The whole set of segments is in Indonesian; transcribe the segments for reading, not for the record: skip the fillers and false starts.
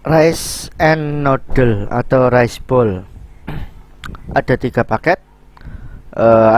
Rice and noodle atau rice bowl. Ada 3 paket.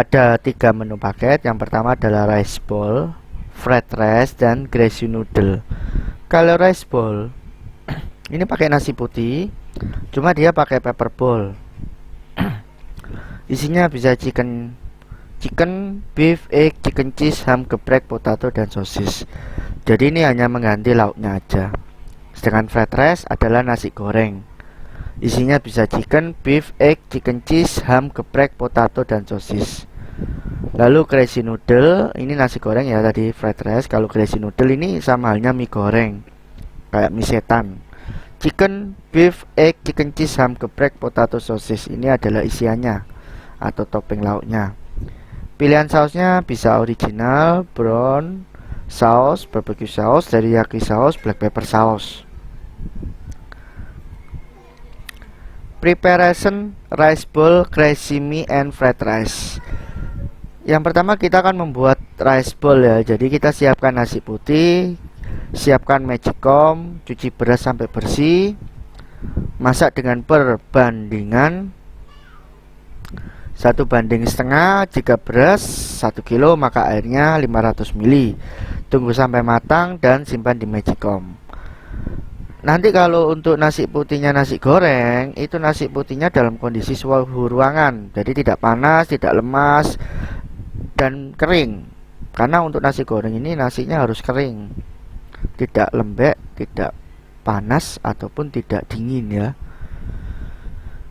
Ada 3 menu paket. Yang pertama adalah rice bowl, fried rice, dan greasy noodle. Kalau rice bowl ini pakai nasi putih, cuma dia pakai paper bowl. Isinya bisa chicken, beef, egg, chicken cheese, ham, geprek, potato, dan sosis. Jadi ini hanya mengganti lauknya aja. Sedangkan fried rice adalah nasi goreng. Isinya bisa chicken, beef, egg, chicken cheese, ham, geprek, potato, dan sosis. Lalu crazy noodle, ini nasi goreng ya tadi fried rice. Kalau crazy noodle ini sama halnya mie goreng, kayak mie setan. Chicken, beef, egg, chicken cheese, ham, geprek, potato, sosis. Ini adalah isiannya atau topping lauknya. Pilihan sausnya bisa original, brown saus, barbecue saus, teriyaki saus, black pepper saus. Preparation rice bowl, crazy mie, and fried rice. Yang pertama kita akan membuat rice bowl ya. Jadi kita siapkan nasi putih, siapkan magicom, cuci beras sampai bersih, masak dengan perbandingan 1:1/2. Jika beras 1 kilo maka airnya 500 ml. Tunggu sampai matang dan simpan di magicom. Nanti kalau untuk nasi putihnya nasi goreng, itu nasi putihnya dalam kondisi suhu ruangan, jadi tidak panas, tidak lemas, dan kering. Karena untuk nasi goreng ini nasinya harus kering, tidak lembek, tidak panas, ataupun tidak dingin ya.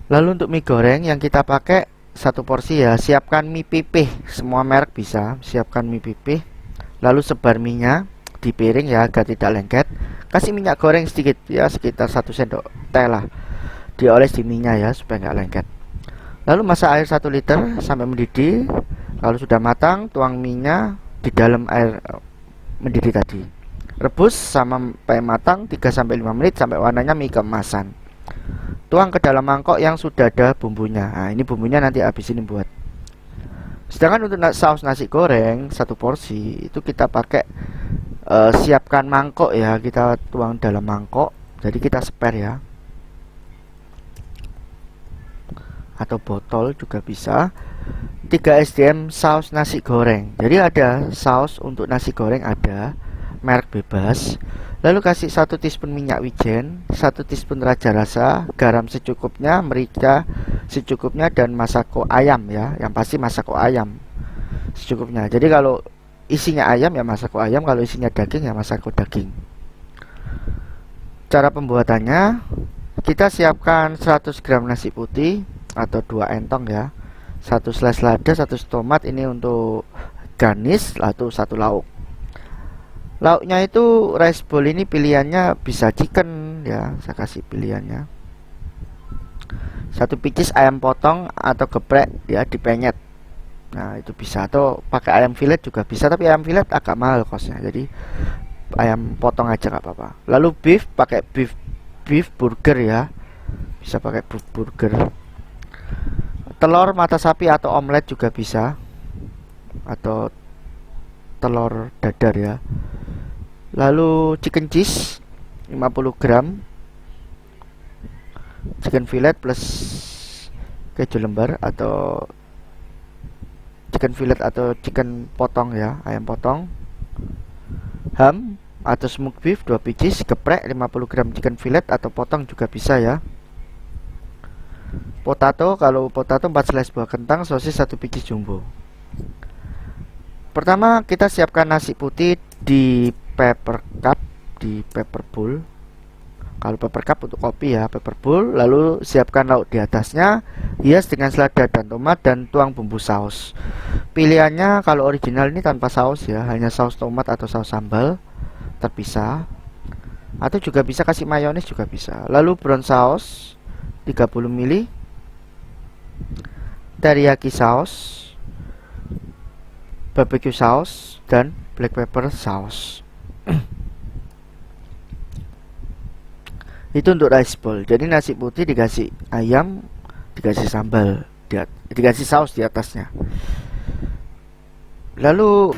Lalu untuk mie goreng yang kita pakai 1 porsi ya. Siapkan mie pipih, semua merek bisa. Siapkan mie pipih, lalu sebar minyak di piring ya agar tidak lengket. Kasih minyak goreng sedikit ya, sekitar 1 sendok teh lah, dioles di minyak ya supaya nggak lengket. Lalu masak air 1 liter sampai mendidih. Kalau sudah matang, tuang minyak di dalam air mendidih tadi. Rebus sampai matang 3-5 menit sampai warnanya mie keemasan. Tuang ke dalam mangkok yang sudah ada bumbunya. Nah, ini bumbunya nanti habis ini buat. Sedangkan untuk saus nasi goreng 1 porsi itu kita pakai siapkan mangkok ya, kita tuang dalam mangkok. Jadi kita spare ya, atau botol juga bisa. 3 SDM saus nasi goreng. Jadi ada saus untuk nasi goreng, ada merek bebas. Lalu kasih 1 teaspoon minyak wijen, 1 teaspoon raja rasa, garam secukupnya, merica secukupnya, dan masako ayam ya. Yang pasti masako ayam secukupnya. Jadi kalau isinya ayam ya masako ayam, kalau isinya daging ya masako daging. Cara pembuatannya, kita siapkan 100 gram nasi putih atau 2 entong ya, 1 slice lada, 1 tomat, ini untuk garnish, atau 1 lauk. Lauknya itu rice bowl ini pilihannya bisa chicken ya, saya kasih pilihannya 1 pieces ayam potong atau geprek ya, dipenyet. Nah itu bisa, atau pakai ayam fillet juga bisa, tapi ayam fillet agak mahal kosnya, jadi ayam potong aja nggak apa-apa. Lalu beef, pakai beef burger ya, bisa pakai beef burger. Telur mata sapi atau omelet juga bisa, atau telur dadar ya. Lalu chicken cheese 50 gram, chicken fillet plus keju lembar, atau chicken fillet atau chicken potong ya, ayam potong. Ham atau smoked beef 2 pieces, geprek 50 gram chicken fillet atau potong juga bisa ya. Potato, kalau potato 4 slice buah kentang, sosis 1 pieces jumbo. Pertama kita siapkan nasi putih di paper cup, di paper bowl. Kalau paper cup untuk kopi ya, paper bowl. Lalu siapkan lauk di atasnya, hias dengan selada dan tomat, dan tuang bumbu saus. Pilihannya kalau original ini tanpa saus ya, hanya saus tomat atau saus sambal terpisah, atau juga bisa kasih mayones juga bisa. Lalu brown saus 30 ml, teriyaki saus, barbecue saus, dan black pepper saus. Itu untuk rice bowl. Jadi nasi putih dikasih ayam, dikasih sambal, dikasih saus di atasnya. Lalu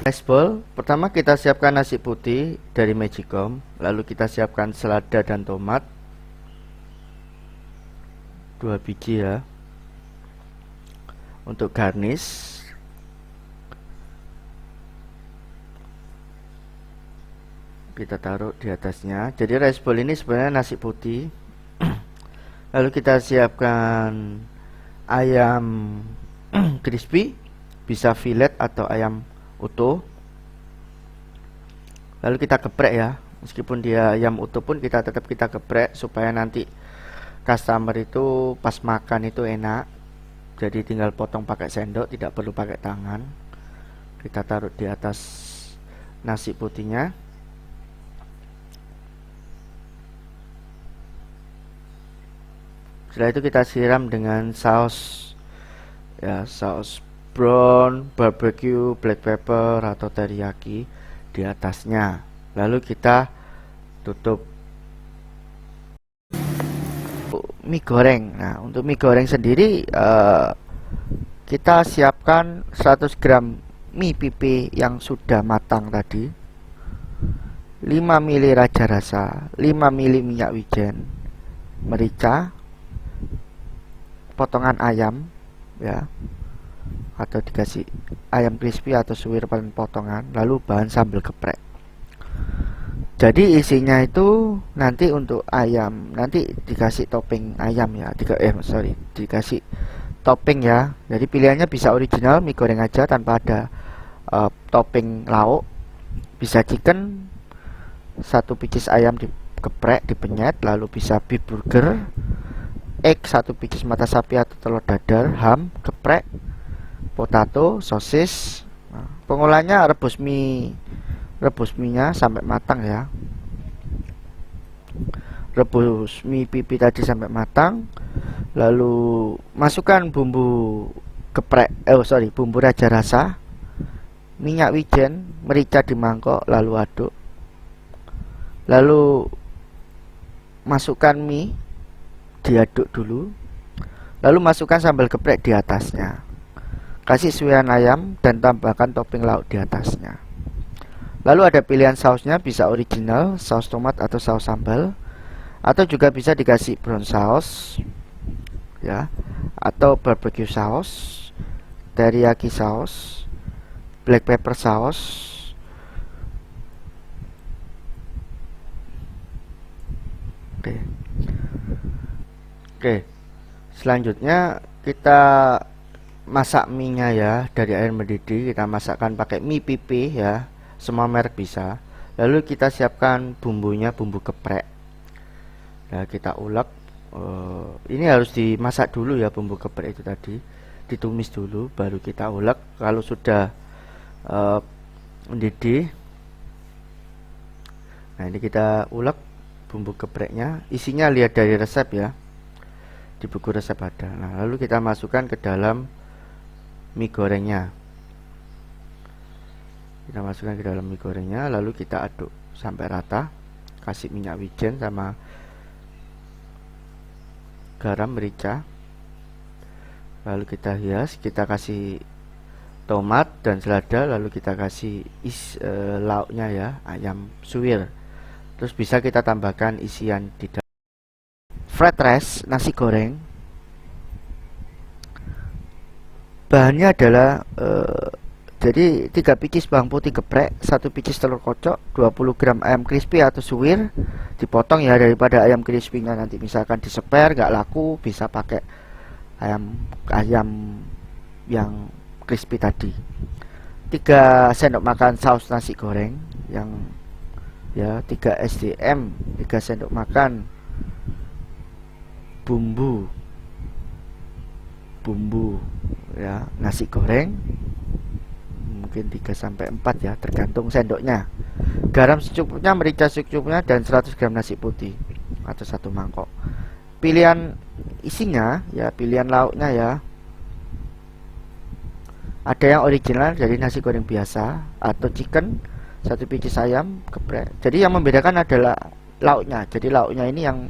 Rice bowl, pertama kita siapkan nasi putih dari Magicom, lalu kita siapkan selada dan tomat 2 biji ya. Untuk garnish kita taruh di atasnya. Jadi rice bowl ini sebenarnya nasi putih. Lalu kita siapkan ayam crispy, bisa fillet atau ayam utuh. Lalu kita geprek ya. Meskipun dia ayam utuh pun kita tetap geprek supaya nanti customer itu pas makan itu enak. Jadi tinggal potong pakai sendok, tidak perlu pakai tangan. Kita taruh di atas nasi putihnya. Setelah itu kita siram dengan saus ya, saus brown, barbecue, black pepper atau teriyaki di atasnya. Lalu kita tutup. Mie goreng. Nah, untuk mie goreng sendiri kita siapkan 100 gram mie pipi yang sudah matang tadi, 5 ml raja rasa, 5 ml minyak wijen, merica, potongan ayam ya, atau dikasih ayam crispy atau suwir potongan, lalu bahan sambal geprek. Jadi isinya itu nanti untuk ayam nanti dikasih topping ayam ya, dikasih topping ya. Jadi pilihannya bisa original mie goreng aja tanpa ada topping lauk, bisa chicken, 1 picis ayam digeprek dipenyet, lalu bisa beef burger, egg 1 picis mata sapi atau telur dadar, ham geprek, potato, sosis. Nah, pengolahannya rebus mie-nya sampai matang ya. Rebus mie pipi tadi sampai matang, lalu masukkan bumbu geprek, bumbu raja rasa, minyak wijen, merica di mangkok, lalu aduk. Lalu masukkan mie, diaduk dulu, lalu masukkan sambal geprek di atasnya, kasih suiran ayam dan tambahkan topping lauk di atasnya. Lalu ada pilihan sausnya, bisa original, saus tomat atau saus sambal, atau juga bisa dikasih brown saus ya, atau barbecue saus, teriyaki saus, black pepper saus. Oke. Selanjutnya kita masak mie-nya ya, dari air mendidih kita masakkan pakai mie pipi ya, semua merek bisa. Lalu kita siapkan bumbunya, bumbu geprek. Nah, kita ulek. Ini harus dimasak dulu ya, bumbu geprek itu tadi ditumis dulu, baru kita ulek. Kalau sudah mendidih, nah ini kita ulek bumbu gepreknya. Isinya lihat dari resep ya, di buku resep ada. Nah, lalu kita masukkan ke dalam mie gorengnya. Kita masukkan ke dalam mie gorengnya, lalu kita aduk sampai rata, kasih minyak wijen sama garam, merica, lalu kita hias, kita kasih tomat dan selada, lalu kita kasih lauknya ya, ayam suwir. Terus bisa kita tambahkan isian di dalam fried rice, nasi goreng. Bahannya adalah jadi 3 picis bawang putih geprek, 1 picis telur kocok, 20 gram ayam crispy atau suwir dipotong ya, daripada ayam crispy-nya nanti misalkan diseper nggak laku, bisa pakai ayam yang crispy tadi. 3 sendok makan saus nasi goreng yang ya, 3 SDM, 3 sendok makan bumbu ya nasi goreng, mungkin 3-4 ya, tergantung sendoknya. Garam secukupnya, merica secukupnya, dan 100 gram nasi putih atau 1 mangkok. Pilihan isinya ya, pilihan lauknya ya, ada yang original jadi nasi goreng biasa atau chicken, 1 picis ayam geprek. Jadi yang membedakan adalah lauknya. Jadi lauknya ini yang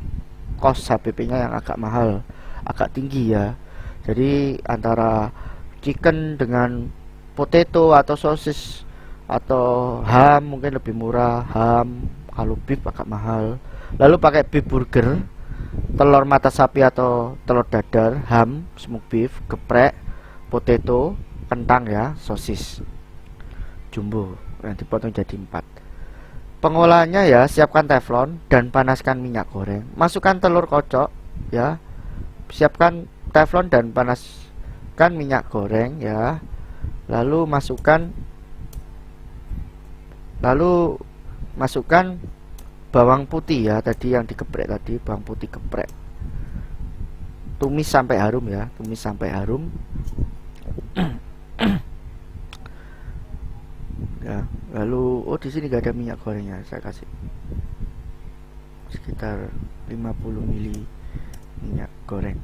cost HPP-nya yang agak mahal, agak tinggi ya. Jadi antara chicken dengan potato atau sosis atau ham mungkin lebih murah, ham. Kalau beef agak mahal. Lalu pakai beef burger, telur mata sapi atau telur dadar, ham, smoked beef, geprek, potato, kentang ya, sosis jumbo yang dipotong jadi 4. Pengolahannya ya, siapkan teflon dan panaskan minyak goreng. Masukkan telur kocok ya. Siapkan teflon dan panaskan minyak goreng ya. Lalu masukkan bawang putih ya, tadi yang digeprek tadi, bawang putih geprek. Tumis sampai harum ya, tumis sampai harum. Ya, lalu di sini gak ada minyak gorengnya, saya kasih sekitar 50 ml minyak goreng.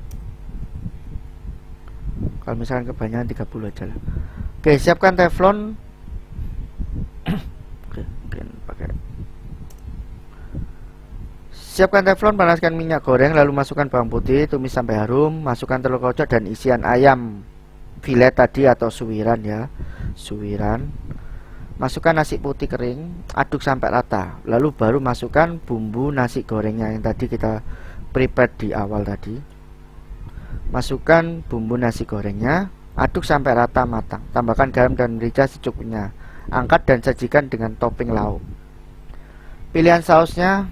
Kalau misalkan kebanyakan 30 aja lah. Oke, siapkan teflon. Siapkan teflon, panaskan minyak goreng, lalu masukkan bawang putih, tumis sampai harum, masukkan telur kocok dan isian ayam filet tadi atau suwiran ya, suwiran. Masukkan nasi putih kering, aduk sampai rata, lalu baru masukkan bumbu nasi gorengnya yang tadi kita prepare di awal tadi. Masukkan bumbu nasi gorengnya, aduk sampai rata matang, tambahkan garam dan merica secukupnya. Angkat dan sajikan dengan topping lauk. Pilihan sausnya,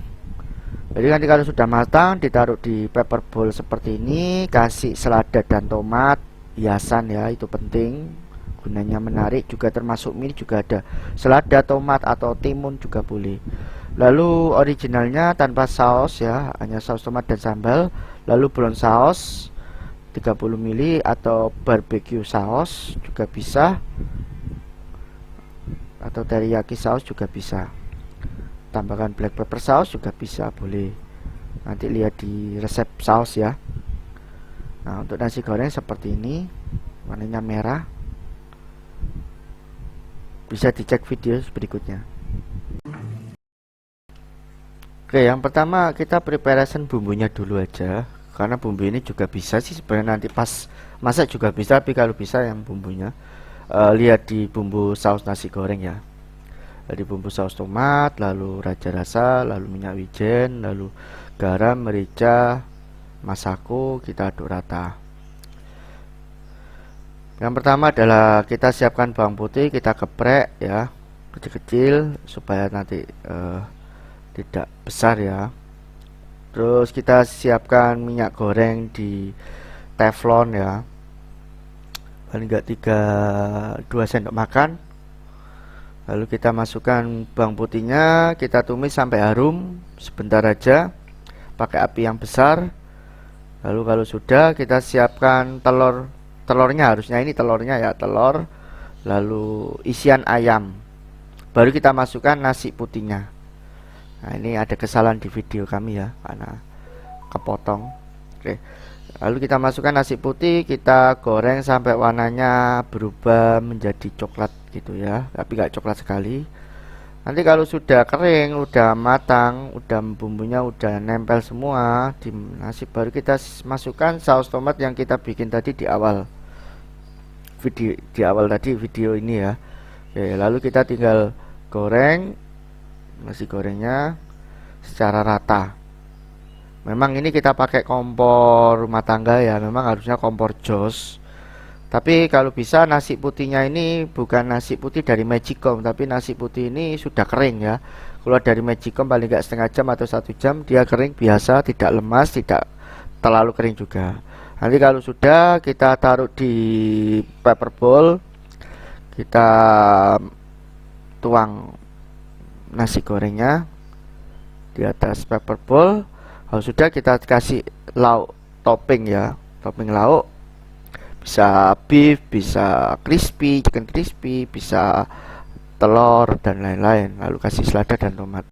jadi nanti kalau sudah matang ditaruh di paper bowl seperti ini, kasih selada dan tomat hiasan ya, itu penting, gunanya menarik. Juga termasuk mie juga ada selada, tomat atau timun juga boleh. Lalu originalnya tanpa saus ya, hanya saus tomat dan sambal. Lalu brown saus 30 ml atau barbecue saus juga bisa, atau teriyaki saus juga bisa. Tambahkan black pepper saus juga bisa, boleh. Nanti lihat di resep saus ya. Nah, untuk nasi goreng seperti ini, warnanya merah. Bisa dicek video berikutnya. Oke, yang pertama kita preparation bumbunya dulu aja. Karena bumbu ini juga bisa sih sebenarnya nanti pas masak juga bisa, tapi kalau bisa yang bumbunya lihat di bumbu saus nasi goreng ya. Dari bumbu saus tomat, lalu raja rasa, lalu minyak wijen, lalu garam, merica, masako, kita aduk rata. Yang pertama adalah kita siapkan bawang putih, kita geprek ya, kecil-kecil supaya nanti tidak besar ya. Terus kita siapkan minyak goreng di teflon ya, paling enggak 2 sendok makan. Lalu kita masukkan bawang putihnya, kita tumis sampai harum sebentar aja, pakai api yang besar. Lalu kalau sudah, kita siapkan telurnya, harusnya ini telurnya ya, telur. Lalu isian ayam, baru kita masukkan nasi putihnya. Nah, ini ada kesalahan di video kami ya, karena kepotong. Oke. Lalu kita masukkan nasi putih, kita goreng sampai warnanya berubah menjadi coklat gitu ya, tapi nggak coklat sekali. Nanti kalau sudah kering, udah matang, udah bumbunya udah nempel semua di nasi, baru kita masukkan saus tomat yang kita bikin tadi di awal video ini ya. Oke, lalu kita tinggal goreng nasi gorengnya secara rata. Memang ini kita pakai kompor rumah tangga ya, memang harusnya kompor jos. Tapi kalau bisa nasi putihnya ini bukan nasi putih dari Magicom, tapi nasi putih ini sudah kering ya. Keluar dari Magicom paling nggak setengah jam atau 1 jam, dia kering biasa, tidak lemas, tidak terlalu kering juga. Nanti kalau sudah, kita taruh di paper bowl, kita tuang nasi gorengnya di atas paper bowl. Kalau sudah, kita kasih lauk topping ya, topping lauk, bisa beef, bisa crispy, chicken crispy, bisa telur dan lain-lain. Lalu kasih selada dan tomat.